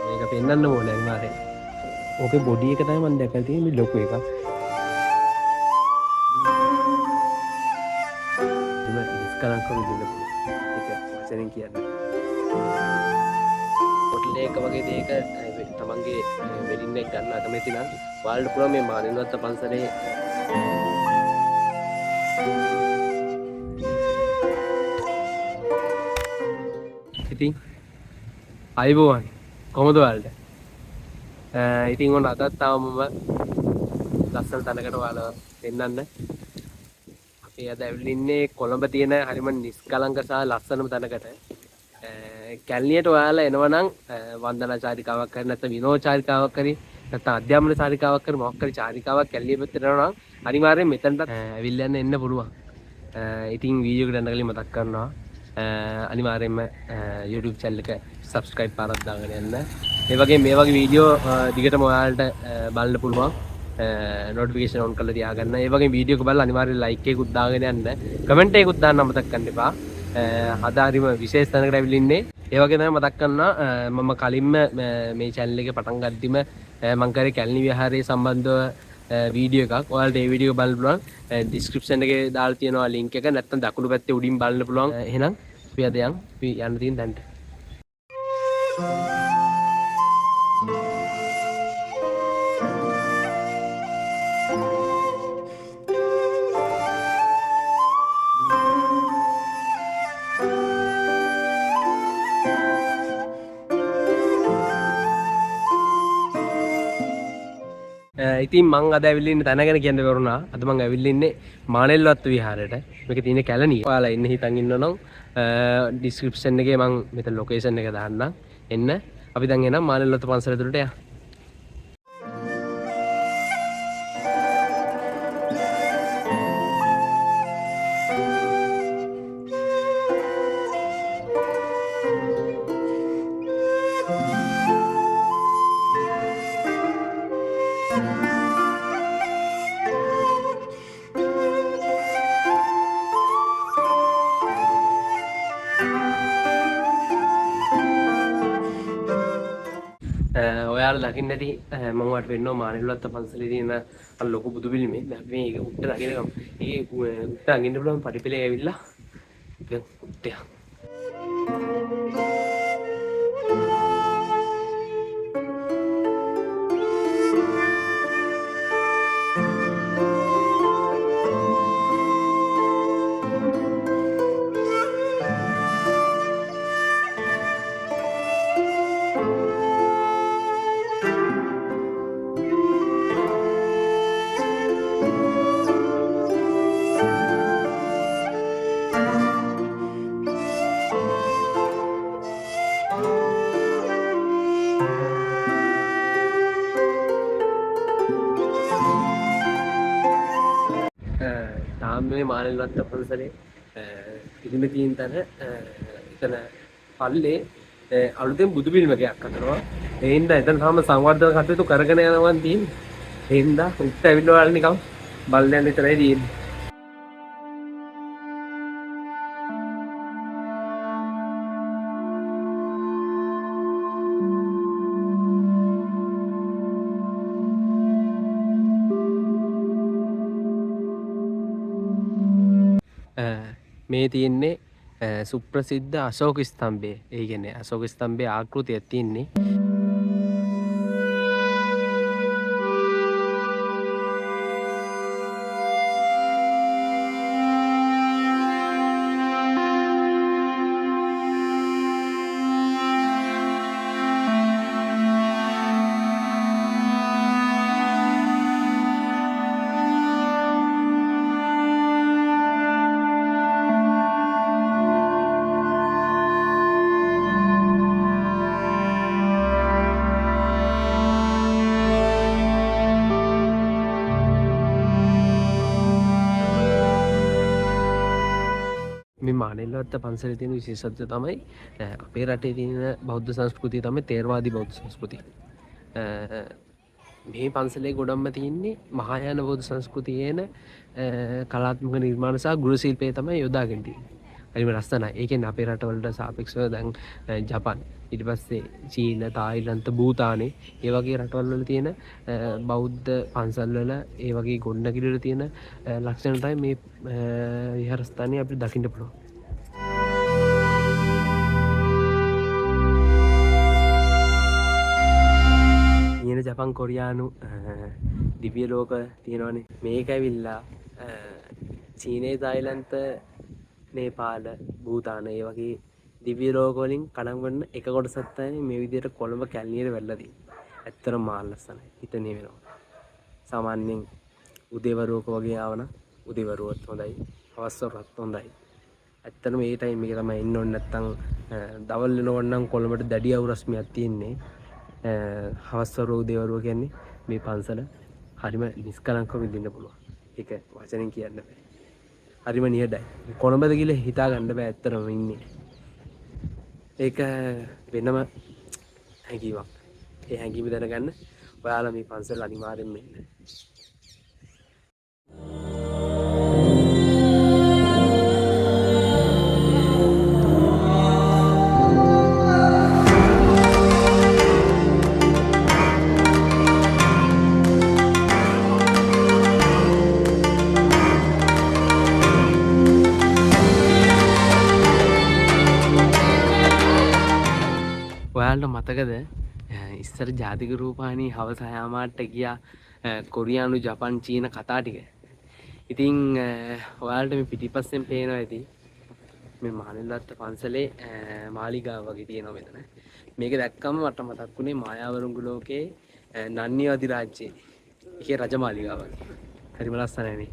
මේක පෙන්වන්න ඕනේ අනිවාර්යෙන්. ඕකේ බොඩි එක තමයි මම දැකලා තියෙන්නේ මේ ලොකු එකක්. එම නිස්කලංකව විදින්න පුළුවන්. ඒක වචනෙන් කියන්න. පොට්ලේ එක වගේ දෙයක තමන්ගේ වෙඩින් එක ගන්න අකමැති නම් ඔයාලට පුළුවන් මේ මානෙන්වත් පන්සලේ ඉතින් අයිබෝවන් කොහොමද ඔයාලට? ඉතින් ඔන්න අදත් තාම මම ලස්සන තැනකට ඔයාලා පෙන්නන්න. අපි අද ඇවිල්ලා ඉන්නේ කොළඹ තියෙන හරිම නිස්කලංක සහ ලස්සනම තැනකට. කැලණියට ඔයාලා එනවනම් වන්දනා චාරිකාවක් කරි නැත්නම් විනෝද චාරිකාවක් කරි නැත්නම් අධ්‍යාපන චාරිකාවක් කරි මොකක් කරි චාරිකාවක් කැලණිය පැත්තට යනවා නම් අනිවාර්යෙන් මෙතනට ඇවිල්ලා එන්න පුළුවන්. ඉතින් වීඩියෝ එකට යනකලින් මතක් කරනවා අනිවාර්යෙන්ම YouTube channel එක subscribe පාරක් දාගෙන යන්න. ඒ වගේ මේ වගේ වීඩියෝ දිගටම ඔයාලට බලන්න පුළුවන්. notification on කරලා තියාගන්න. ඒ වගේ වීඩියෝ එක බලලා අනිවාර්යෙන් like එකකුත් දාගෙන යන්න. comment එකකුත් දාන්න අමතක කරන්න එපා. අද හරිම විශේෂ තැනකට ඇවිල්ලා ඉන්නේ. ඒ වගේ තමයි මතක් කරනවා මම කලින්ම මේ channel එක පටන් ගද්දිම මම කරේ කැලණි විහාරයේ සම්බන්ධව වීඩියෝ එකක්. ඔයාලට ඒ වීඩියෝ එක බලන්න පුළුවන්. description එකේ දාලා තියෙනවා link එක. නැත්නම් දකුණු පැත්තේ උඩින් බලන්න පුළුවන්. එහෙනම් අපි අද යන් අපි යන්න තියෙන තැනට. ඉතින් මං අද ඇවිල්ලා ඉන්නේ තැන ගැන කියන්න බැරුණා. අද මං ඇවිල්ලා ඉන්නේ මානෙල්වත්ත විහාරයට. මේක තියෙන්නේ කැලණිය. ඔයාලා ඉන්න හිතන් ඉන්නවනම් description එකේ මං මෙතන location එක දාන්නම්. එන්න අපි දැන් එනම් මානෙල්වත්ත පන්සල ඇතුළට යන්න. ඔයාලා දකින්න ඇති මම වට වෙන්නවා මානෙල්වත්ත පන්සලේ තියෙන අර ලොකු බුදු පිළිමේ. දැන් මේක උඩට නගිනකම් ඒකේ උඩට නගින්න පුළුවන් පරිපලේ ඇවිල්ලා දැන් උඩට යන්න. මේ මානෙල්වත්ත පන්සලේ පිළිම තියෙන තැන එතන පල්ලේ අලුතෙන් බුදු පිළිමයක් හදනවා. ඒ හින්දා එතන තාම සංවර්ධන කටයුතු කරගෙන යනවා තියෙන්නේ. ඒ හින්දා උත් ඇවිල්ලා වල නිකන් බලන්න විතරයි තියෙන්නේ. මේ තියෙන්නේ සුප්‍රසිද්ධ අශෝක ස්තම්භය. ඒ කියන්නේ අශෝක ස්තම්භයේ ආකෘතියක් තියෙන්නේ. මේ මානෙල්වත්ත පන්සලේ තියෙන විශේෂත්වය තමයි අපේ රටේ තියෙන බෞද්ධ සංස්කෘතිය තමයි තේරවාදී බෞද්ධ සංස්කෘතිය. මේ පන්සලේ ගොඩක්ම තියෙන්නේ මහායාන බෞද්ධ සංස්කෘතියේන කලාත්මක නිර්මාණ සහ ගෘහ ශිල්පය තමයි යොදාගෙන තියෙන්නේ. හරිම ලස්සනයි. ඒ කියන්නේ අපේ රටවලට සාපේක්ෂව දැන් ජපන් ඊට පස්සේ චීන, තායිලන්ත, භූතානේ ඒ වගේ රටවල් වල තියෙන බෞද්ධ පන්සල් වල ඒ වගේ ගොඩනැගිලි වල තියෙන ලක්ෂණ තමයි මේ විහාරස්ථානයේ අපිට දකින්න පුළුවන්. තියෙන ජපන් කොරියානු දිව්‍ය ලෝක තියෙනවනේ. මේක ඇවිල්ලා චීනේ, තායිලන්ත, නේපාල, භූතාන ඒ වගේ දිව්‍ය ලෝක වලින් කණන් වන්න එක කොටසක් තමයි මේ විදිහට කොළඹ කැලණියට වැල්ලා තියෙන්නේ. ඇත්තටම මාල් ලස්සනයි. හිතන්නේ වෙනවා. සාමාන්‍යයෙන් උදේවරුවක වගේ ආවනම් උදේවරුවත් හොඳයි. හවස්වරුවත් හොඳයි. ඇත්තටම මේ ටයිම් එකේ තමයි එන්න ඕනේ. නැත්තම් දවල් වෙනකොට නම් කොළඹට දැඩි අවුරස්මියක් තියෙන්නේ. හවස්වරුව උදේවරුව කියන්නේ මේ පන්සල හරිම නිස්කලංකව විඳින්න පුළුවන්. ඒක වචනෙන් කියන්න බෑ. හරිම නිහඬයි. කොළඹද කියලා හිතා ගන්න බෑ ඇත්තටම ඉන්නේ. ඒක වෙනම හැඟීමක්. ඒ හැඟීම දැනගන්න ඔයාලා මේ පන්සල අනිවාර්යෙන්ම එන්න. ඔයාලට මතකද ඉස්සර ජාතික රූපවාහිනී හවස 6:00ට ගියා කොරියානු, ජපන්, චීන කතා ටික. ඉතින් ඔයාලට මේ පිටිපස්සෙන් පේනවා ඇති මේ මානෙල්ලත්ත පන්සලේ මාලිගාව වගේ තියෙනවා මෙතන. මේක දැක්කම මට මතක් වුණේ මායාවරුන්ගු ලෝකේ නන්නිය අධිරාජ්‍යයේ. ඒකේ රජමාලිගාව. හරිම ලස්සනයි නේ.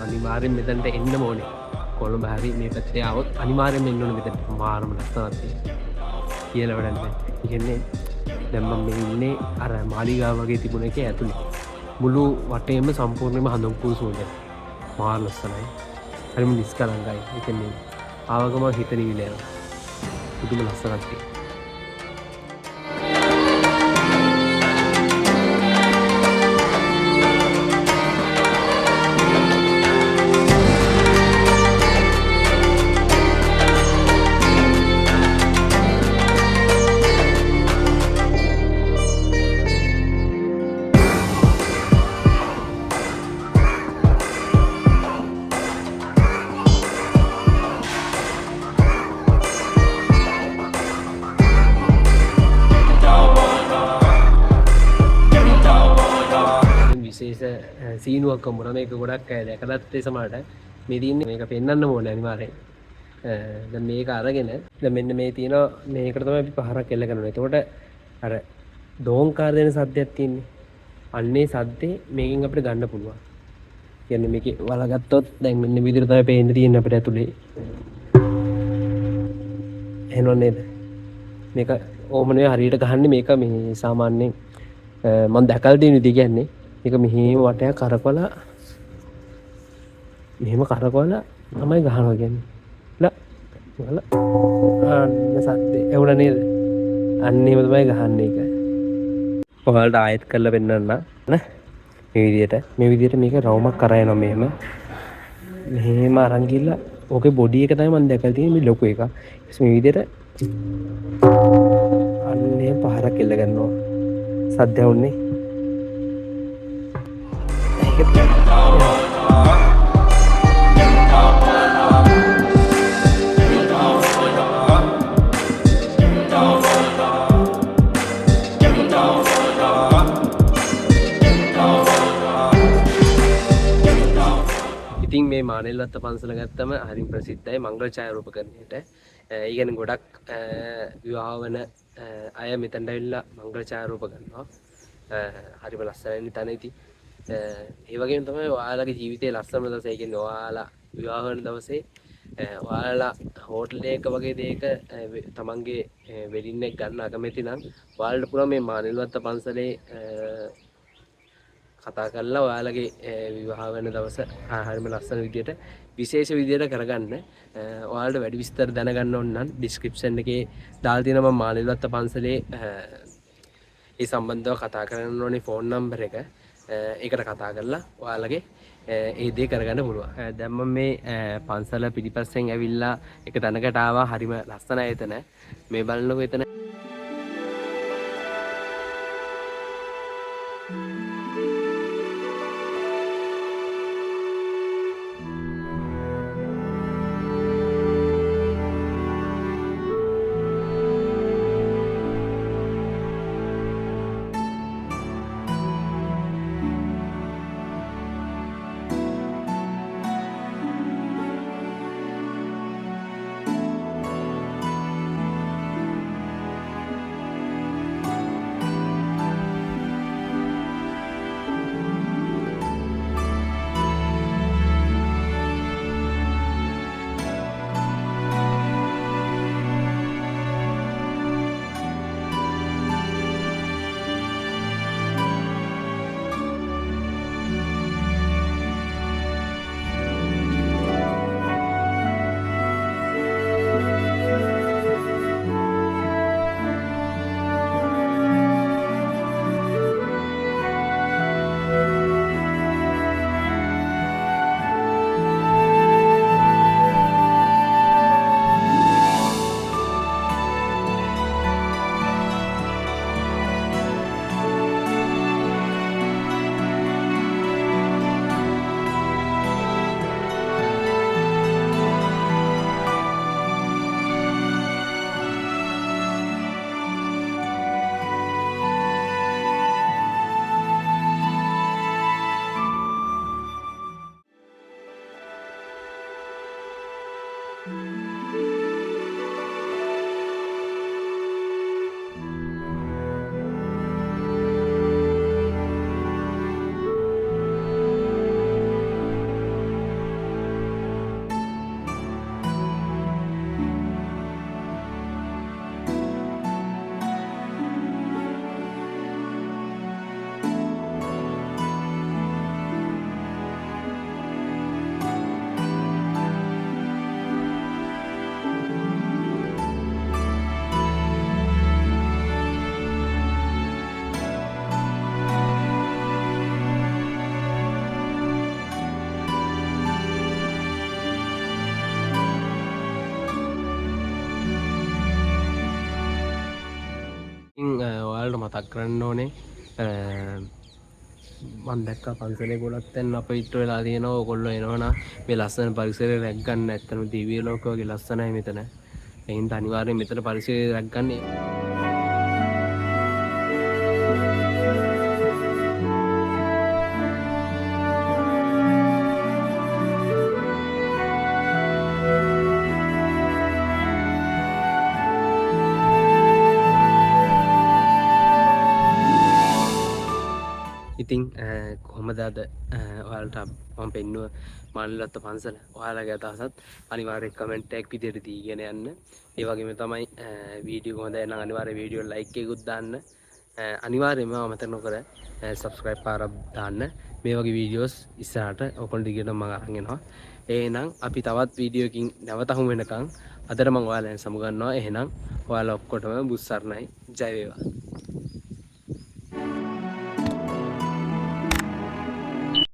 අනිවාර්යෙන් මෙතනට එන්න ඕනේ. කොළඹ හරි මේ පැත්තේ આવොත් අනිවාර්යෙන් එන්න ඕනේ මෙතනට. මාරම ලස්සනක් තියෙනවා. කියලා වැඩක් නැහැ. ඒ කියන්නේ දැන් මම මේ ඉන්නේ අර මාලිගාව වගේ තිබුණ එකේ ඇතුලේ. මුළු වටේම සම්පූර්ණයෙන්ම හඳුන් කුරුසුමද. මාර ලස්සනයි. හරිම නිස්කලංකයි. ඒ කියන්නේ ආවගම හිත නිවිලා යනවා. පුදුම ලස්සනක් තියෙනවා. සීනුවක් කොමුණ මේක ගොඩක් අය දැකලත් ඒ සමහරට මේ තියෙන්නේ මේක පෙන්වන්න ඕනේ අනිවාර්යෙන්. දැන් මේක අරගෙන දැන් මෙන්න මේ තියෙනවා මේකට තමයි අපි පහරක් එල්ල කරනවා. එතකොට අර දෝංකාර දෙන සද්දයක් තියෙන්නේ. අන්නේ සද්දේ මේකෙන් අපිට ගන්න පුළුවන්. කියන්නේ මේකේ වලගත්තොත් දැන් මෙන්න මේ විදිහට තමයි පේන්න තියෙන්නේ අපිට ඇතුලේ. එහෙනව නේද? මේක ඕමනේ හරියට ගහන්නේ මේක මේ සාමාන්‍යයෙන් මම දැකලා තියෙන විදිහ කියන්නේ මේක මෙහෙම වටයක් කරකවලා මෙහෙම කරකවලා තමයි ගහනවා කියන්නේ. අන්න සද්දේ එවුණ නේද? අන්න එහෙම තමයි ගහන්නේ ඒක. ඔයාලට ආයෙත් කරලා පෙන්නන්න නේ. මේ විදිහට මේක රවුමක් කරා යනවා මෙහෙම. මෙහෙම අරන් ගිහලා ඕකේ බොඩි එක තමයි මම දැකලා තියෙන්නේ මේ ලොකු එක. මේ විදිහට අන්න එහෙම පහරක් එල්ල ගන්නවා. සද්ද ඇහුන්නේ. ඉතින් මේ මානෙල්ලත්ත පන්සල ගත්තම හරිම ප්‍රසිද්ධයි මංගල ඡායාරූපකරණයට. ඒ කියන්නේ ගොඩක් විවාහ වන අය මෙතනට ඇවිල්ලා මංගල ඡායාරූප කරනවා. හරිම ලස්සනයි තන ඉතින්. ඒ වගේම තමයි ඔයාලගේ ජීවිතේ ලස්සනම දවස. ඒ කියන්නේ ඔයාලා විවාහ වෙන දවසේ ඔයාලා හෝටල් එකක වගේ දෙයක තමන්ගේ වෙඩින් එක ගන්න අකමැති නම් ඔයාලට පුළුවන් මේ මානෙල්වත්ත පන්සලේ කතා කරලා ඔයාලගේ විවාහ වෙන දවස හරිම ලස්සන විදියට විශේෂ විදියට කරගන්න. ඔයාලට වැඩි විස්තර දැනගන්න ඕන නම් ඩිස්ක්‍රිප්ෂන් එකේ දාලා තියෙනවා මම මානෙල්වත්ත පන්සලේ ඒ සම්බන්ධව කතා කරන්න ඕනේ ෆෝන් නම්බර් එක. ඒකට කතා කරලා ඔයාලගේ ඒ දේ කරගන්න පුළුවන්. දැන් මම මේ පන්සල පිටිපස්සෙන් ඇවිල්ලා එක තැනකට ආවා. හරිම ලස්සනයි එතන. මේ බලන්නකෝ එතන ඔයාලට මතක් කරන්න ඕනේ මම දැක්කා පන්සලේ ගොඩක් තැන් අප ඉතුරු වෙලා තියෙනවා. ඕගොල්ලෝ එනවනම් මේ ලස්සන පරිසරය රැක් ගන්න. ඇත්තටම දිව්‍ය ලෝක වගේ ලස්සනයි මෙතන. ඒ හින්දා අනිවාර්යෙන් මෙතන පරිසරය රැක් ගන්න. ඉතින් කොහොමද අද ඔයාලට මම පෙන්නුව මානෙල්වත්ත පන්සල. ඔයාලගේ අදහසත් අනිවාර්යෙන් කමෙන්ට් එකක් විදියට දීගෙන යන්න. ඒ වගේම තමයි වීඩියෝ හොඳයි නම් අනිවාර්යෙන් වීඩියෝ ලයික් එකකුත් දාන්න. අනිවාර්යයෙන්ම අමතක නොකර සබ්ස්ක්‍රයිබ් පාරක් දාන්න. මේ වගේ වීඩියෝස් ඉස්සරහට ඔයගොල්ලෝ දිගටම මම අරන් එනවා. එහෙනම් අපි තවත් වීඩියෝකින් නැවත හමු වෙනකන් අදට මම ඔයාලෙන් සමුගන්නවා. එහෙනම් ඔයාලා ඔක්කොටම බුත් සරණයි. ජය වේවා.